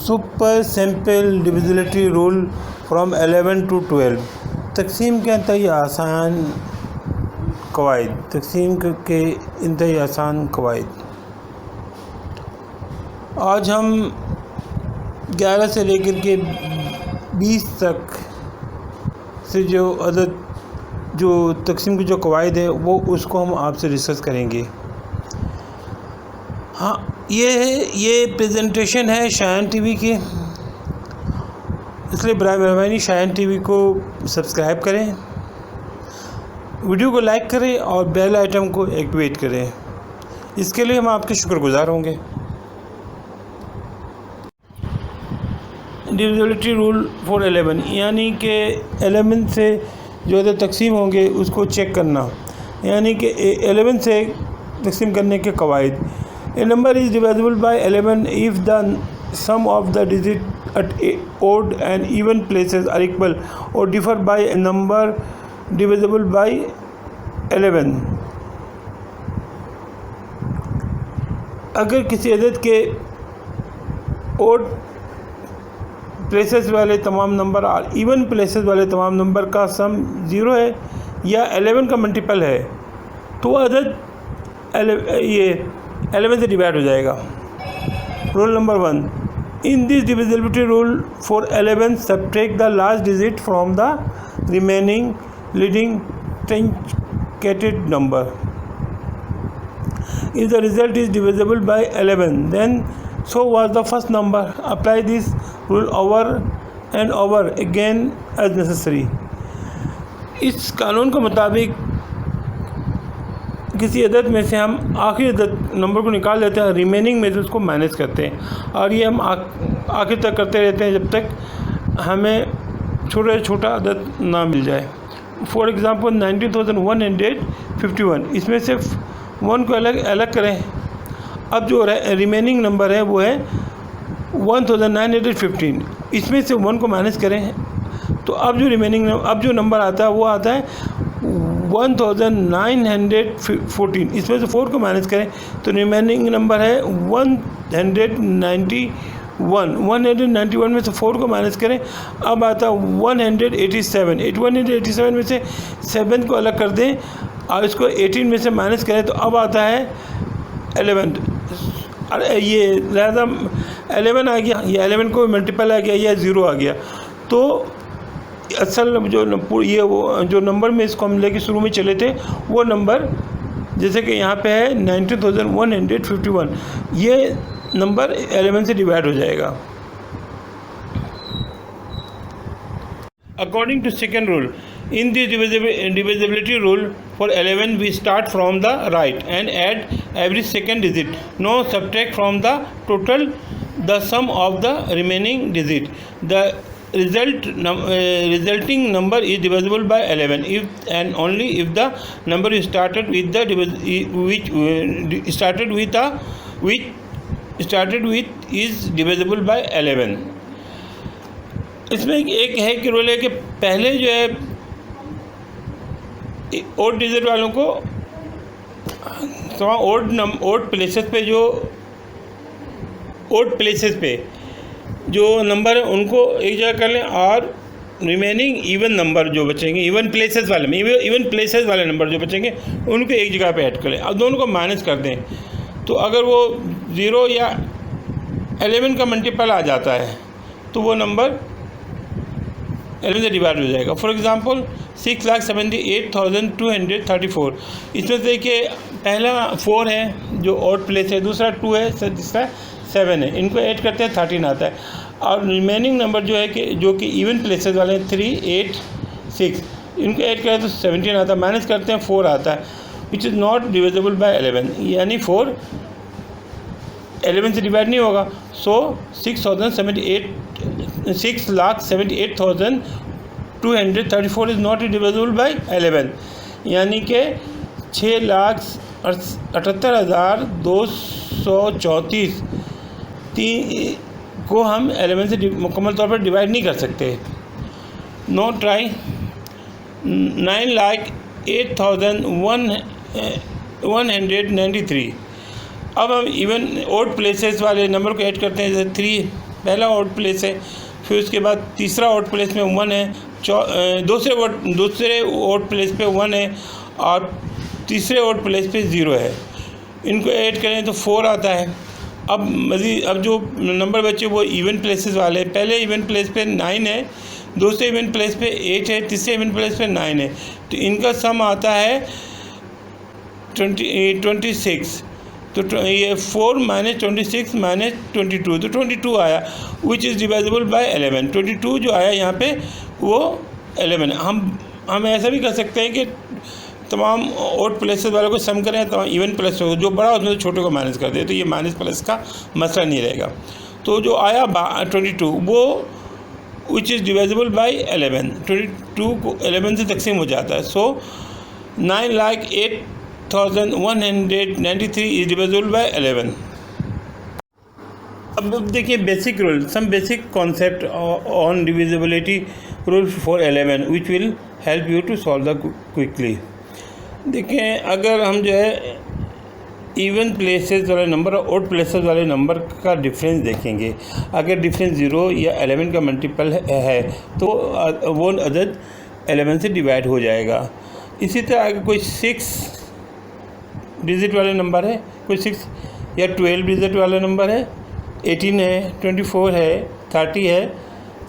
Super simple divisibility rule from 11 to 12। तकसीम के इंतहाई आसान कवायद। तकसीम के इंतहाई आसान कवायद। आज हम 11 से लेकर के 20 तक से जो तकसीम की जो कवायद है वो उसको हम आपसे डिस्कस करेंगे। हाँ, ये प्रेजेंटेशन है शायन टीवी की, इसलिए बराए मेहरबानी शायन टीवी को सब्सक्राइब करें, वीडियो को लाइक करें और बेल आइटम को एक्टिवेट करें। इसके लिए हम आपके शुक्रगुजार होंगे। डिविजिबिलिटी रूल फॉर 11 यानी कि 11 से जो है तकसीम होंगे उसको चेक करना, यानी कि 11 से तकसीम करने के कवायद। A number is divisible by 11 if the sum of the digits at odd and even places are equal or differ by a number divisible by 11। अगर किसी अदद के odd प्लेसेस वाले तमाम नंबर और इवन प्लेसेस वाले तमाम नंबर का सम 0 है या 11 का मल्टीपल है तो वह अदद ये 11 से डिवाइड हो जाएगा। Rule number 1, in this divisibility rule for 11 subtract the last digit from the remaining leading truncated number. If the result is divisible by 11 then so was the first number. Apply this rule over and over again as necessary। इस कानून के मुताबिक किसी अदद में से हम आखिरी अदद नंबर को निकाल देते हैं, रिमेनिंग में से उसको माइनस करते हैं और ये हम आखिर तक करते रहते हैं जब तक हमें छोटा से छोटा अदद ना मिल जाए। फॉर एग्ज़ाम्पल 19,151, इसमें से 1 को अलग करें। अब जो रिमेनिंग नंबर है वो है 1915, इसमें से 1 को माइनस करें तो अब जो नंबर आता है वो आता है 1914, इसमें से 4 को माइनस करें तो रिमेनिंग नंबर है 191। 191 में से 4 को माइनस करें अब आता है 187। 187 में से 7 को अलग कर दें और इसको 18 में से माइनस करें तो अब आता है 11। अरे ये लिहाजा 11 आ गया, ये 11 को मल्टीपल आ गया या 0 आ गया। तो असल जो नंबर में इसको हम लेके शुरू में चले थे वो नंबर जैसे कि यहाँ पे है 19,151, ये नंबर 11 से डिवाइड हो जाएगा। According to second rule, in the divisibility rule for 11 we start from the right and add every second digit. No subtract from the total the sum of the remaining digit. The resulting number is divisible by 11 if and only if the number you started with is divisible by 11। इसमें एक है कि rule है कि पहले जो है odd digit वालों को ओड प्लेसेस पे जो नंबर है उनको एक जगह कर लें और रिमेनिंग इवन नंबर जो बचेंगे इवन प्लेसेस वाले नंबर जो बचेंगे उनको एक जगह पे ऐड कर लें। अब दोनों को माइनस कर दें तो अगर वो 0 या 11 का मल्टीपल आ जाता है तो वो नंबर 11 से डिवाइड हो जाएगा। फॉर एग्ज़ाम्पल 6,78,234, इसमें से कि पहला 4 है जो ऑड प्लेस है, दूसरा 2 है, तीसरा 7 है, इनको ऐड करते हैं 13 आता है और रिमेनिंग नंबर जो है कि जो कि इवन प्लेसेस वाले हैं 3, 8, 6, इनको ऐड करें तो 17 आता है, माइनस करते हैं 4 आता है which is not divisible bye 11, यानी 4 11 से डिवाइड नहीं होगा। सो 6,78,234 इज़ नॉट डिविजिबल बाय 11, यानी कि 6,78,234 को हम 11 से मुकम्मल तौर पर डिवाइड नहीं कर सकते। Know try. 9,08,193। अब हम इवन ओड प्लेसेस वाले नंबर को ऐड करते हैं, जैसे 3 पहला ऑड प्लेस है, फिर उसके बाद तीसरा ऑड प्लेस में 1 है, दूसरे ऑड प्लेस पे 1 है और तीसरे ऑड प्लेस पे 0 है। इनको ऐड करें तो 4 आता है। अब जो नंबर बचे वो इवन प्लेसेस वाले हैं। पहले इवन प्लेस पे 9 है, दूसरे इवन प्लेस पे 8 है, तीसरे इवन प्लेस पे 9 है, तो इनका सम आता है 26। तो ये 4 - 26 - 22, तो 22 आया, विच इज़ डिवाइजेबल बाय 11। 22 जो आया यहाँ पे वो 11 है। हम ऐसा भी कर सकते हैं कि तमाम ऑड प्लेसेस वालों को सम करें, तमाम इवन प्लस हो, जो बड़ा उसमें छोटे को माइनस कर दे, तो ये माइनस प्लस का मसला नहीं रहेगा। तो जो आया 22 वो विच इज़ डिवाइजेबल बाय 11, 22 को 11 से तकसीम हो जाता है। So 9,08,193 is divisible by 11। अब देखिए basic rule, some basic concept on divisibility rule for 11 which will help you to solve the quickly. देखें, अगर हम जो है इवन प्लेसेस वाले नंबर और ऑड प्लेसेस वाले नंबर का डिफरेंस देखेंगे, अगर डिफरेंस 0 या 11 का मल्टीपल है तो वो अदद 11 से डिवाइड हो जाएगा। इसी तरह अगर कोई 6 डिजिट वाले नंबर है, कोई 6 या 12 डिजिट वाला नंबर है, 18 है, 24 है, 30 है,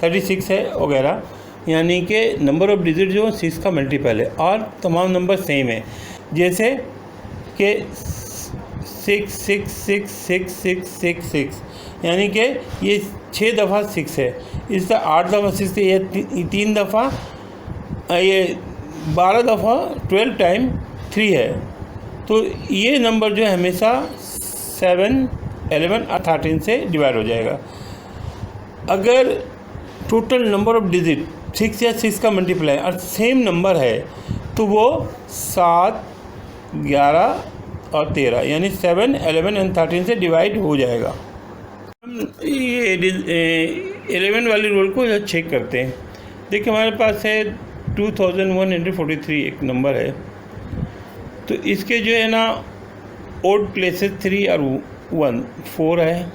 36 है वगैरह, यानी कि नंबर ऑफ डिजिट जो 6 का मल्टीपल है और तमाम नंबर सेम है, जैसे कि 6 6 6 6 6 6 6, यानी कि ये 6 दफ़ा 6 है, इस तरह 8 दफ़ा 6 है, ये 3 दफ़ा, ये 12 दफ़ा 12 टाइम 3 है। तो ये नंबर जो है हमेशा 7, 11 और 13 से डिवाइड हो जाएगा। अगर टोटल नंबर ऑफ डिजिट 6 या 6 का मल्टीप्लाई और सेम नंबर है तो वो 7, 11 और 13 यानी 7, 11 और 13 से डिवाइड हो जाएगा। हम ये 11 वाली रूल को चेक करते हैं। देखिए हमारे पास है 2143 एक नंबर है, तो इसके जो है ना ऑड प्लेसेस 3 और 1 4 है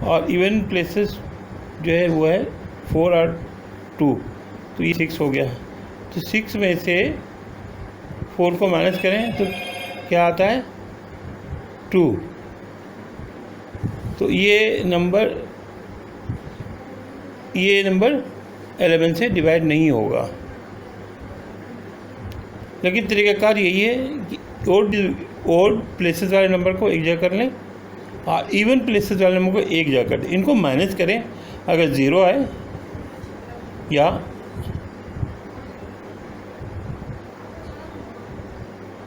और इवन प्लेसेस जो है वो है 4 और 2, तो ये 6 हो गया। तो 6 में से 4 को माइनस करें तो क्या आता है 2। तो ये नंबर 11 से डिवाइड नहीं होगा। लेकिन तरीक़ाकार यही है कि ऑड प्लेसेस वाले नंबर को एक जगह कर लें और इवन प्लेसेस वाले नंबर को एक जगह कर दें, इनको माइनस करें। अगर 0 आए या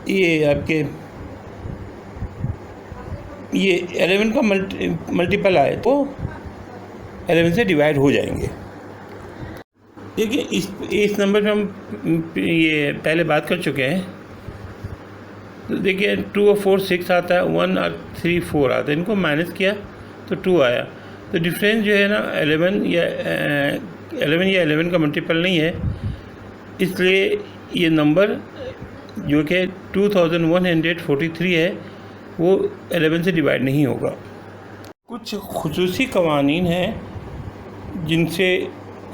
ये आपके ये 11 का मल्टीपल आए तो 11 से डिवाइड हो जाएंगे। देखिए इस नंबर पे हम ये पहले बात कर चुके हैं। तो देखिए 2 और 4 6 आता है, 1 और 3 4 आता है, इनको माइनस किया तो 2 आया। तो डिफरेंस जो है ना 11 या 11 का मल्टीपल नहीं है, इसलिए ये नंबर जो कि 2143 है वो 11 से डिवाइड नहीं होगा। कुछ खुसूसी कवानीन हैं जिनसे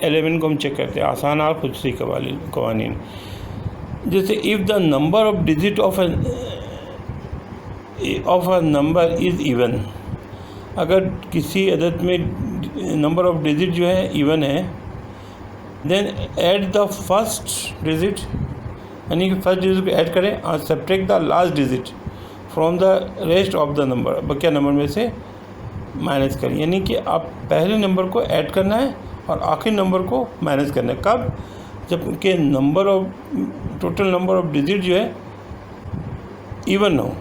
11 को हम चेक करते हैं, आसान और खुसूसी कवानीन। जैसे if the number of digit of a number is even, अगर किसी अदद में नंबर ऑफ डिजिट जो है इवन है, then add the first digit, यानी कि फर्स्ट डिजिट को ऐड करें और subtract the last digit from the rest of the number, बकिया नंबर में से माइनस करें। यानी कि आप पहले नंबर को ऐड करना है और आखिरी नंबर को माइनस करना है। कब? जबकि टोटल नंबर ऑफ डिजिट जो है इवन हो।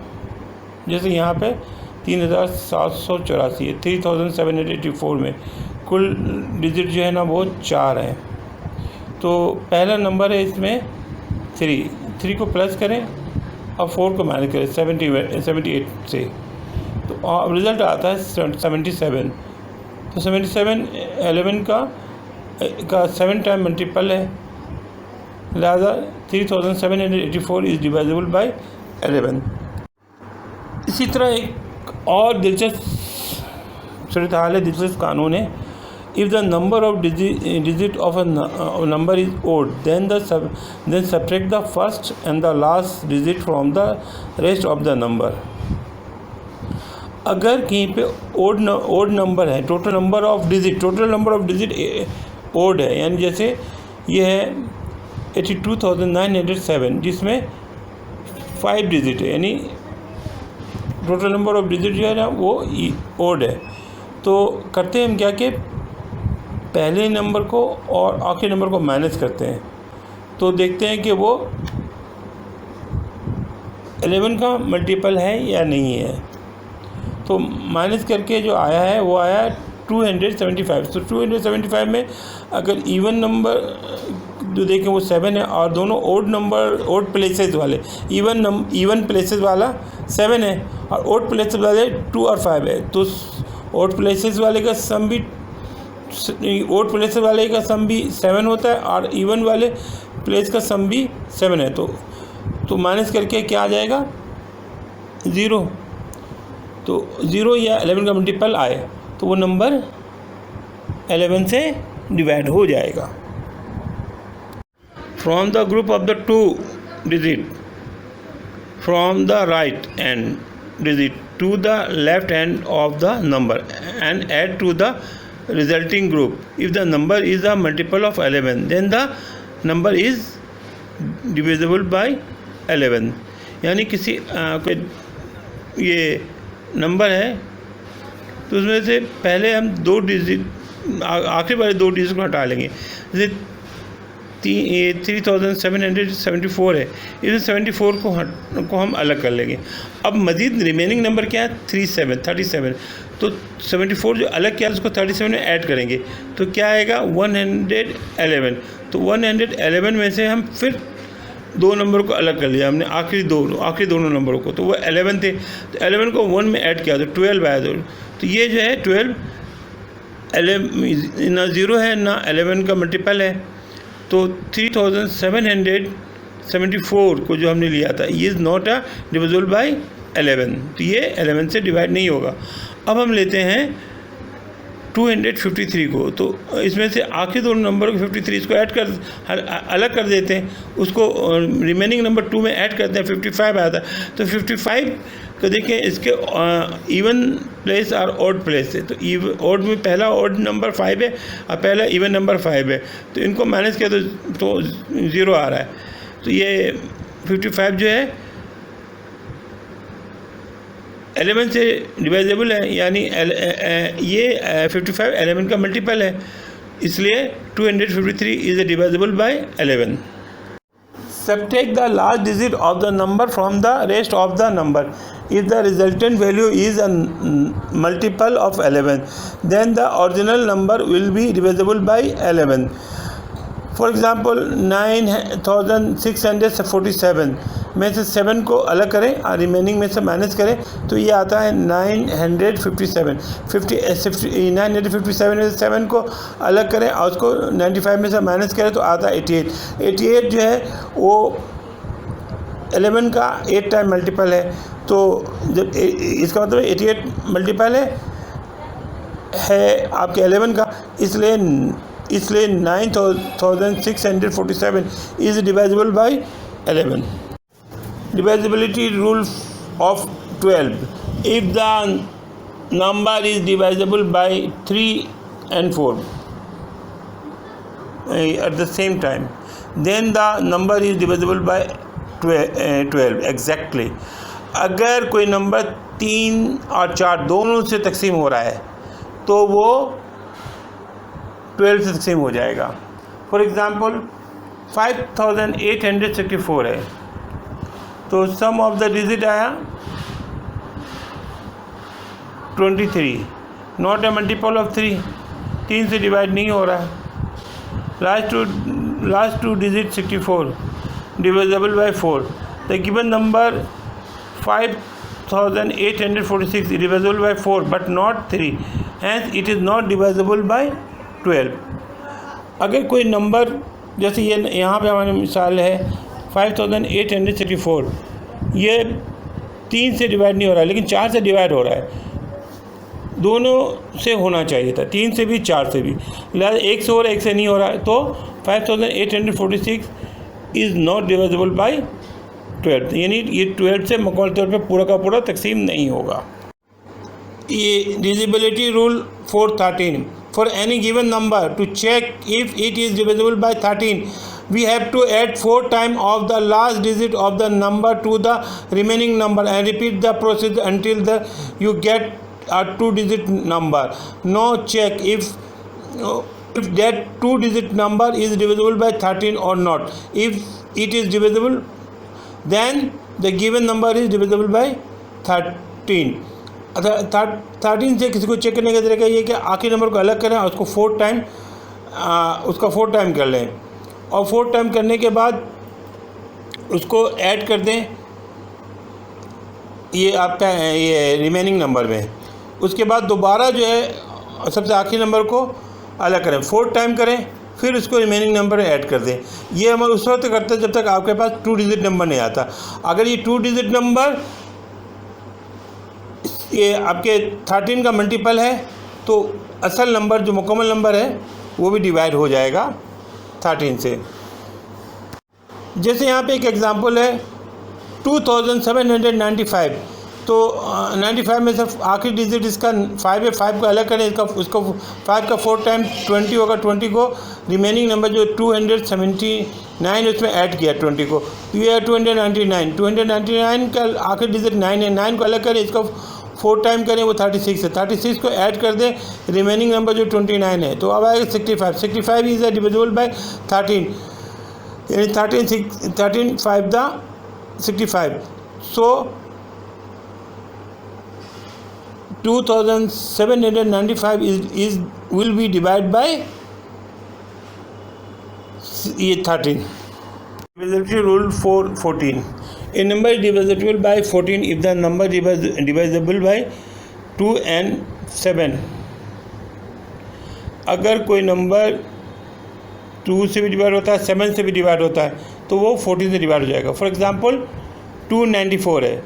जैसे यहाँ पे 3784 है, 3784 में कुल डिजिट जो है ना वो 4 है। तो पहला नंबर है इसमें 3 को प्लस करें और 4 को माइनस करें 78 से, तो रिज़ल्ट आता है 77। तो 77 11 का 7 टाइम मल्टीपल है, लिहाजा 3784 इज़ डिवाइजेबल बाय 11। इसी तरह एक और दिलचस्प सूरत हाल है, दिलचस्प कानून है If the number of digit of a number is odd, then subtract the first and the last digit from the rest of the number. अगर कहीं पे ओड नंबर है, total number of digit odd है, यानी जैसे ये है 82,907 जिसमें 5 डिजिट है, यानी टोटल नंबर ऑफ डिजिट जो है ना वो ओड है। तो करते हैं हम क्या कि पहले नंबर को और आखिरी नंबर को माइनस करते हैं, तो देखते हैं कि वो 11 का मल्टीपल है या नहीं है। तो माइनस करके जो आया है वो आया 275। तो 275 में अगर इवन नंबर जो देखें वो 7 है और दोनों ओड प्लेसेस वाले इवन प्लेसेस वाला 7 है और ओड प्लेसेस वाले 2 और 5 है। तो ओड प्लेसेस वाले का सम भी 7 होता है और इवन वाले प्लेस का सम भी 7 है। तो माइनस करके क्या आ जाएगा 0। तो 0 या 11 का मल्टीपल आए तो वो नंबर 11 से डिवाइड हो जाएगा। From the group of the 2 digit from the right end digit to the left end of the number and add to the resulting group. If the number is a multiple of 11, then the number is divisible by 11. यानी किसी कोई ये number है तो उसमें से पहले हम 2 डिजिट आखिरी वाले 2 डिजिट को हटा लेंगे। जैसे 3774 है, इसमें 74 को हम अलग कर लेंगे। अब मज़ीद रिमेनिंग नंबर क्या है 37। तो 74 जो अलग किया उसको 37 में ऐड करेंगे तो क्या आएगा 111। तो 111 में से हम फिर 2 नंबर को अलग कर लिया हमने, आखिरी दोनों नंबरों को, तो वो 11 थे। तो 11 को 1 में ऐड किया तो 12 आया। तो ये जो है 12 ना 0 है ना 11 का मल्टीपल है। तो 3774 को जो हमने लिया था ये is not a divisible by 11, तो ये 11 से डिवाइड नहीं होगा। अब हम लेते हैं 253 को, तो इसमें से आखिरी दोनों नंबर को 53 इसको ऐड कर अलग कर देते हैं, उसको रिमेनिंग नंबर 2 में ऐड करते हैं, 55 आया था। तो 55 को देखें इसके इवन प्लेस और ऑड प्लेस है। तो ऑड में पहला ऑड नंबर 5 है और पहला इवन नंबर 5 है, तो इनको माइनस किया तो 0 आ रहा है। तो ये 55 जो है 11 से डिवाइजेबल है, यानी ये 55 11 का मल्टीपल है, इसलिए 253 is divisible by 11। Subtract the last digit of the number from the rest of the number. If the resultant value is a multiple of 11, then the original number will be divisible by 11. For example, 9647 में से 7 को अलग करें और remaining में से minus करें तो ये आता है 957। 957 में से 7 को अलग करें और उसको 95 में से माइनस करें तो आता है 88 जो है वो 11 का 8 टाइम मल्टीपल है। तो जब इसका मतलब 88 मल्टीपल है आपके 11 का, इसलिए 9647 is डिवाइजिबल bye 11। Divisibility rule of 12. If the number is divisible by 3 and 4 at the same time, then the number is divisible by 12 exactly. अगर कोई नंबर 3 और 4 दोनों से तकसीम हो रहा है तो वो 12 से तकसीम हो जाएगा। फॉर एग्ज़ाम्पल 5864 है, तो सम ऑफ द डिजिट आया 23, नॉट ए मल्टीपल ऑफ 3 से डिवाइड नहीं हो रहा है। Last two digit 64 divisible by 4। The given number 5846 divisible by 4 but not 3, hence it is not divisible by 12। अगर कोई नंबर जैसे ये यहाँ पे हमारी मिसाल है 5864, ये 3 से डिवाइड नहीं हो रहा है लेकिन 4 से डिवाइड हो रहा है। दोनों से होना चाहिए था, 3 से भी 4 से भी, लिहाजा 1 से हो रहा है 1 से नहीं हो रहा है, तो 5846 इज़ नॉट डिविजिबल बाय 12, यानी ये 12 से मुकम्मल तौर पे पूरा का पूरा तकसीम नहीं होगा। ये divisibility rule 413, for any given number to check if it is divisible by 13 we have to add 4 times of the last digit of the number to the remaining number and repeat the process until you get a 2-digit number. Now check if that 2-digit number is divisible by 13 or not. If it is divisible, then the given number is divisible by 13. 13 से किसी को check करने का तरीका ये कि आखिरी number को अलग करें और उसको 4 टाइम कर लें, और 4 टाइम करने के बाद उसको ऐड कर दें ये आपका ये रिमेनिंग नंबर में। उसके बाद दोबारा जो है सबसे आखिरी नंबर को अलग करें, 4 टाइम करें, फिर उसको रिमेनिंग नंबर ऐड कर दें। ये हम उस वक्त करते हैं जब तक आपके पास 2 डिजिट नंबर नहीं आता। अगर ये 2 डिजिट नंबर ये आपके 13 का मल्टीपल है तो असल नंबर जो मुकम्मल नंबर है वो भी डिवाइड हो जाएगा 13 से। जैसे यहाँ पे एक एग्ज़ाम्पल है 2795, तो 95 में से आखिरी डिजिट इसका 5 है, 5 को अलग करें, उसको 5 का 4 टाइम 20 होगा, 20 को रिमेनिंग नंबर जो 279 उसमें ऐड किया 20 को, तो ये है 299 का आखिरी डिजिट 9 है, 9 को अलग करें, इसको 4 टाइम करें वो 36 है, 36 को ऐड कर दें, रिमेनिंग नंबर जो 29 है, तो अब आएगा 65 इज़ डिविजिबल बाय 13, यानी 13 5 the 65, so 2795 is will be divided by ये 13. Divisibility rule 414. A number is divisible by 14 if the number is divisible by 2 and 7. अगर कोई नंबर 2 से भी डिवाइड होता है, 7 से भी डिवाइड होता है, तो वो 14 से डिवाइड हो जाएगा। फॉर एग्ज़ाम्पल 294 है,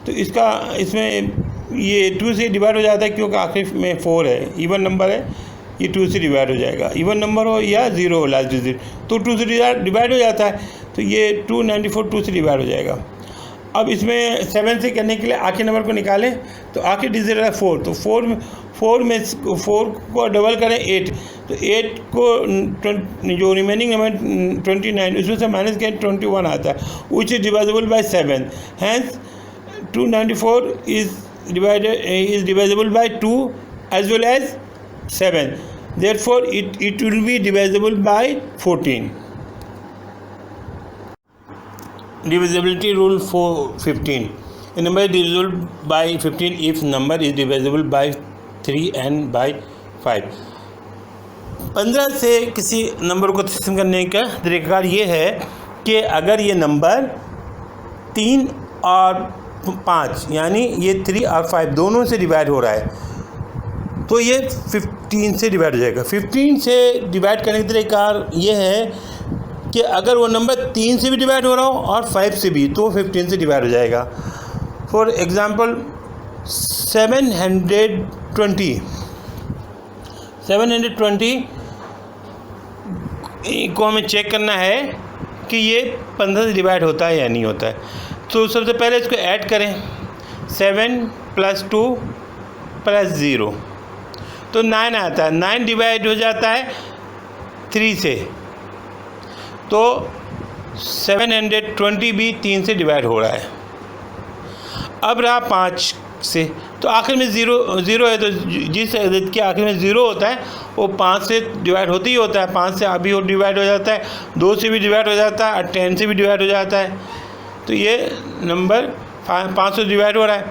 तो इसमें ये 2 से डिवाइड हो जाता है क्योंकि आखिर में 4 है, इवन नंबर है, ये 2 से डिवाइड हो जाएगा, इवन नंबर हो या 0 हो लास्ट डिजिट, तो 2 से डिवाइड हो जाता है, तो ये 294 2 से डिवाइड हो जाएगा। अब इसमें 7 से करने के लिए आखिरी नंबर को निकालें, तो आखिरी डिजिट है 4, तो 4 को डबल करें 8, तो 8 को जो रिमेनिंग नंबर 29 उसमें से माइनस करें 21 आता है, which is divisible by 7, hence 294 is divisible by 2 as well as 7, therefore it will be divisible by 14. Divisibility rule 415. A number is divisible by 15 if number is divisible by 3 and by 5. 15 से किसी number को तकसीम करने का तरीक़ाकार ये है कि अगर ये नंबर 3 और 5 यानी ये 3 और 5 दोनों से डिवाइड हो रहा है, तो ये 15 से डिवाइड हो जाएगा। 15 से डिवाइड करने का तरीक़ाकार ये है कि अगर वो नंबर 3 से भी डिवाइड हो रहा हो और 5 से भी, तो 15 से डिवाइड हो जाएगा। फॉर एग्ज़ाम्पल 720 को हमें चेक करना है कि ये 15 से डिवाइड होता है या नहीं होता है। तो सबसे पहले इसको ऐड करें, 7 + 2 + 0, तो 9 आता है। 9 डिवाइड हो जाता है 3 से, तो 720 भी 3 से डिवाइड हो रहा है। अब रहा 5 से, तो आखिर में 0 है, तो जिस अदद के आखिर में 0 होता है वो 5 से डिवाइड होती ही होता है। 5 से अभी और डिवाइड हो जाता है, 2 से भी डिवाइड हो जाता है और 10 से भी डिवाइड हो जाता है, तो ये नंबर 5 से डिवाइड हो रहा है।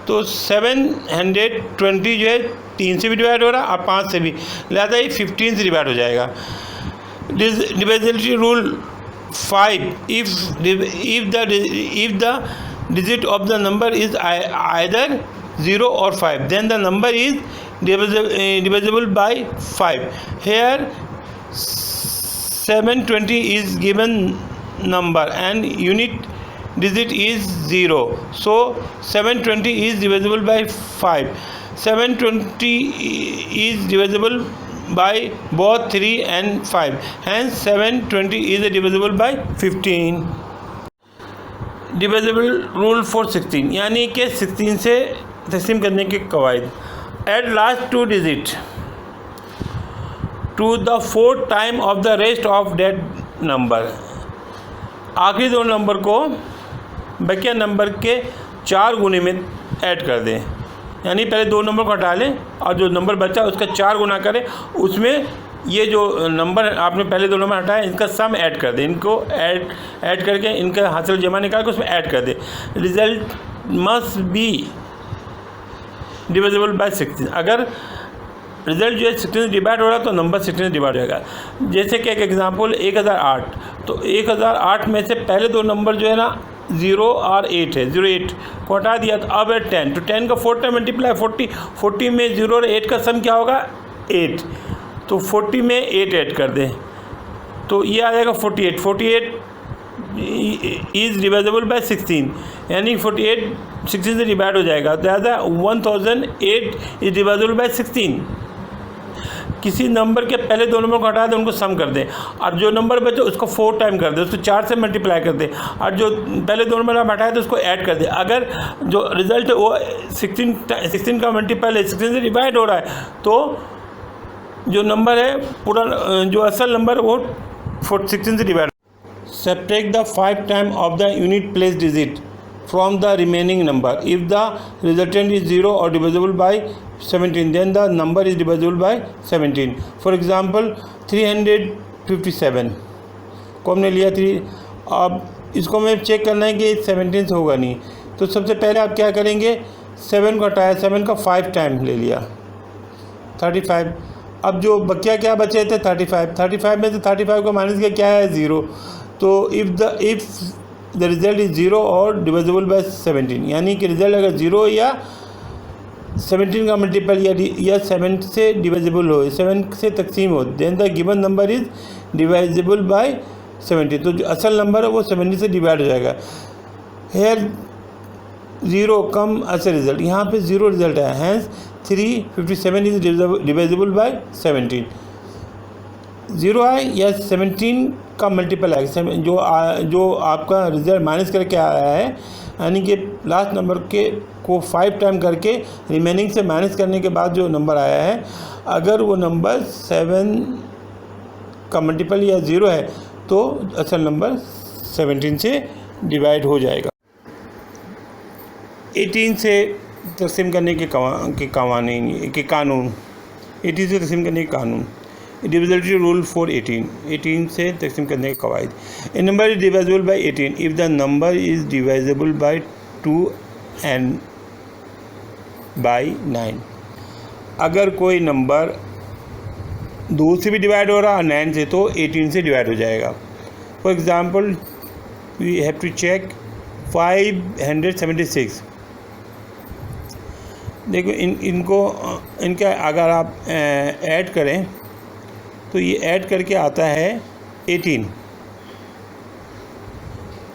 तो 720 जो है 3 से भी डिवाइड हो रहा है और 5 से भी, लिहाजा ये 15 से डिवाइड हो जाएगा। Divisibility rule 5, if the digit of the number is either 0 or 5, then the number is divisible by 5. Here 720 is given number and unit digit is 0, so 720 is divisible by 5. 720 is divisible by both 3 and 5. Hence 720 is divisible by 15. Divisible rule for 16, यानी कि 16 से तकसीम करने के कवायद. Add last two digit to the fourth time of the rest of that number. आखिरी दो number को बकिया नंबर के 4 गुने में ऐड कर दें, यानी पहले दो नंबर को हटा लें और जो नंबर बचा उसका 4 गुना करें, उसमें ये जो नंबर आपने पहले दो नंबर हटाए इनका सम ऐड कर दें, इनको ऐड करके इनका हासिल जमा निकाल के उसमें ऐड कर दें. Result must be divisible by 16. अगर रिजल्ट जो है 16 से डिवाइड हो रहा है तो नंबर 16 से डिवाइड होगा. जैसे कि एक एग्जांपल 1008, तो 1008 में से पहले दो नंबर जो है ना 0 और 8 है. 08 को हटा दिया तो अब है 10, तो 10 का 4 टाइम मल्टीप्लाई 40 में 0 और 8 का सम क्या होगा 8, तो 40 में 8 ऐड कर दें तो ये आ जाएगा 48 इज़ डिविजिबल बाय 16, यानी 48 16 से डिवाइड हो जाएगा. ज़्यादा 1008 इज़ डिविजिबल बाय 16. किसी नंबर के पहले दो नंबर को हटा दें, उनको सम कर दें और जो नंबर बचे उसको 4 टाइम कर दें, उसको 4 से मल्टीप्लाई कर दें और जो पहले दो नंबर आप हटाए तो उसको ऐड कर दें. अगर जो रिज़ल्ट है वो 16 का मल्टीपल है, 16 से डिवाइड हो रहा है, तो जो नंबर है पूरा जो असल नंबर वो 16 से divide. Subtract the 5 times of the unit place digit from the remaining number. If the resultant is 0 or divisible by 17, then the number is divisible by 17. For example 357 को हमने लिया 3. अब इसको हमें चेक करना है कि 17 से होगा नहीं, तो सबसे पहले आप क्या करेंगे, 7 को हटाया, 7 का 5 टाइम ले लिया 35. अब जो बकिया क्या बचे थे 35 में से 35 को माइनस किया क्या है 0, तो इफ़ द रिज़ल्ट इज़ 0 और डिविजिबल बाय 17, यानी कि रिज़ल्ट अगर 0 या 17 का मल्टीपल या 7 से डिविजिबल हो, 7 से तकसीम हो, then the given number is divisible by 70, तो जो असल नंबर है वो 70 से डिवाइड हो जाएगा. हेयर 0 कम असल रिज़ल्ट, यहाँ पे 0 रिज़ल्ट है, हैंस 357 इज़ डिविजिबल बाय 17. 0 आए या 17 का मल्टीपल आए, जो आपका रिजल्ट माइनस करके आया है, यानी कि लास्ट नंबर को 5 टाइम करके रिमेनिंग से माइनस करने के बाद जो नंबर आया है, अगर वो नंबर 7 का मल्टीपल या 0 है तो असल नंबर 17 से डिवाइड हो जाएगा. 18 से तकसीम करने के कानून 18 से तकसीम करने के कानून. डिविजिबिलिटी रूल फॉर 18 से तकसीम करने के कवायद. A number is divisible by 18 if the number is divisible by 2 and by 9. अगर कोई नंबर 2 से भी डिवाइड हो रहा है 9 से, तो 18 से डिवाइड हो जाएगा. For example we have to check 576. देखो इनका अगर आप ऐड करें तो ये ऐड करके आता है 18,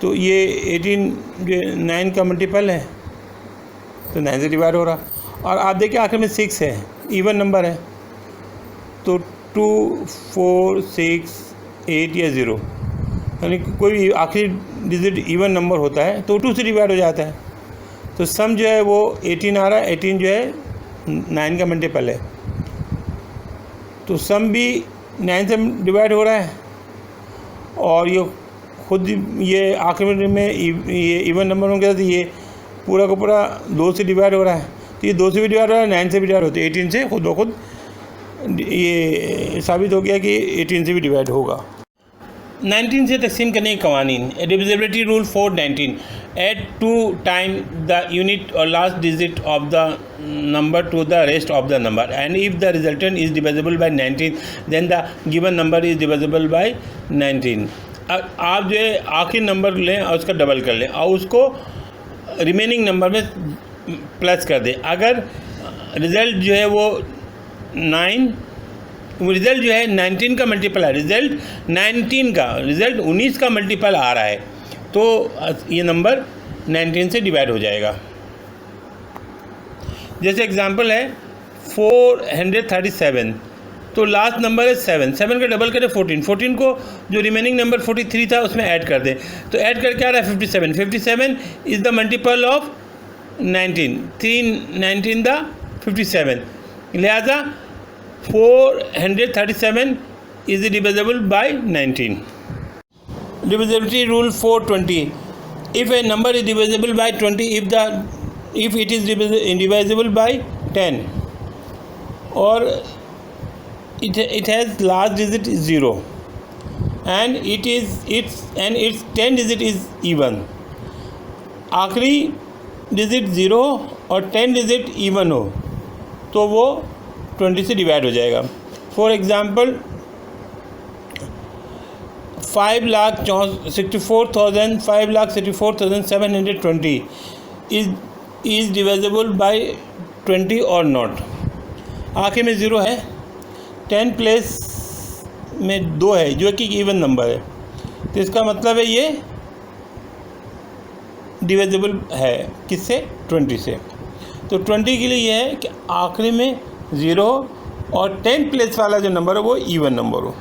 तो ये 18 जो 9 का मल्टीपल है तो 9 से डिवाइड हो रहा. और आप देखिए आखिर में 6 है, इवन नंबर है, तो 2 4 6 8 या 0, यानी कोई भी आखिरी डिजिट इवन नंबर होता है तो 2 से डिवाइड हो जाता है. तो सम जो है वो 18 आ रहा है, 18 जो है 9 का मल्टीपल है, तो सम भी 9 से डिवाइड हो रहा है और ये खुद ये आखिरी में ये इवन नंबर होंगे तो ये पूरा का पूरा 2 से डिवाइड हो रहा है, तो ये 2 से भी डिवाइड हो रहा है, 9 से भी डिवाइड होता है. 18 से खुद ब खुद ये साबित हो गया कि 18 से भी डिवाइड होगा. 19 से तकसीम करने के कवानीन. Divisibility rule for 19. Add 2 times the unit or last digit of the number to the rest of the number, and if the resultant is divisible by 19, then the given number is divisible by 19. आप जो है आखिरी number लें और उसका double कर लें और उसको रिमेनिंग नंबर में प्लस कर दें. अगर रिज़ल्ट जो है वो 19 का मल्टीपल है, रिज़ल्ट 19 का मल्टीपल आ रहा है, तो ये नंबर 19 से डिवाइड हो जाएगा. जैसे एग्जांपल है 437, तो लास्ट नंबर है 7, 7 का डबल करें 14, 14 को जो रिमेनिंग नंबर 43 था उसमें ऐड कर दें, तो ऐड करके आ रहा है 57, 57 is the multiple of 19, 3 the 57, लिहाजा 437 is divisible bye 19. Divisibility rule 420. If a number is divisible by 20, if it is divisible by 10, or it has last digit is 0, and its 10 digit is even. आखिरी digit 0 और 10 digit even हो तो वो 20 से divide हो जाएगा. For example 5,64,720 is divisible by 20 और not. आखिर में 0 है, 10 प्लेस में 2 है जो कि इवन नंबर है, तो इसका मतलब है ये डिविजिबल है किससे? 20 से. तो 20 के लिए ये है कि आखिरी में 0 और 10 प्लेस वाला जो नंबर है वो इवन नंबर हो.